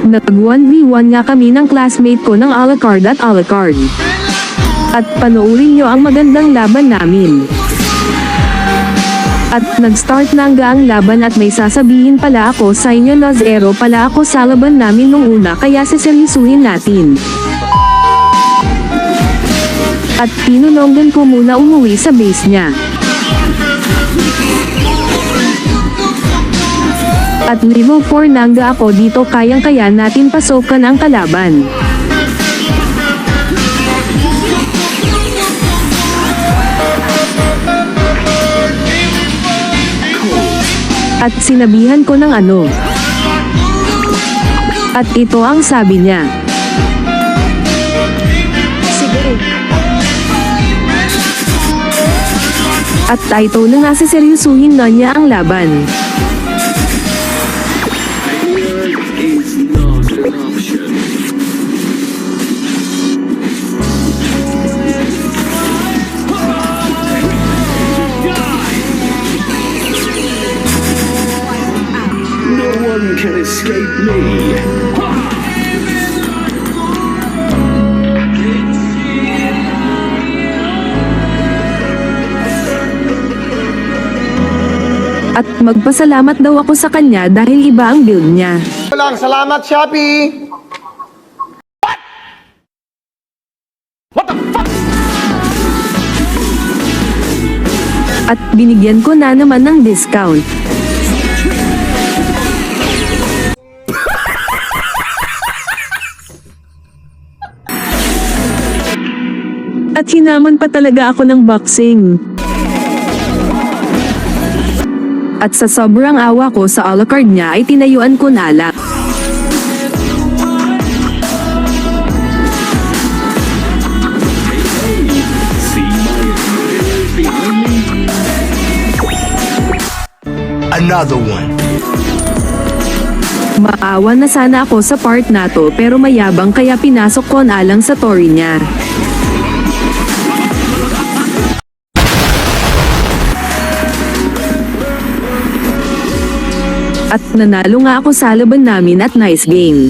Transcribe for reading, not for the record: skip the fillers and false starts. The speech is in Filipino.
Nag-1v1 nga kami ng classmate ko ng Alucard at Alucard. At panoorin nyo ang magandang laban namin. At nag-start na nga ang laban at may sasabihin pala ako sa inyo na 0 pala ako sa laban namin nung una kaya seseryosuhin natin. At tinulungan ko muna umuwi sa base niya. At level 4 na nga ako dito kayang-kaya natin pasokan ang kalaban. At sinabihan ko ng ano. At ito ang sabi niya. Sige. At ito na nga seseryosuhin na niya ang laban. Can escape me. At magpasalamat daw ako sa kanya dahil iba ang build niya. Lang, salamat Shopee! At binigyan ko na naman ng discount. At hinaman pa talaga ako ng boxing. At sa sobrang awa ko sa Alucard niya ay tinayuan ko na lang. Another one. Maawa na sana ako sa part na to pero mayabang kaya pinasok ko na lang sa tori niya. At nanalo nga ako sa laban namin at nice game.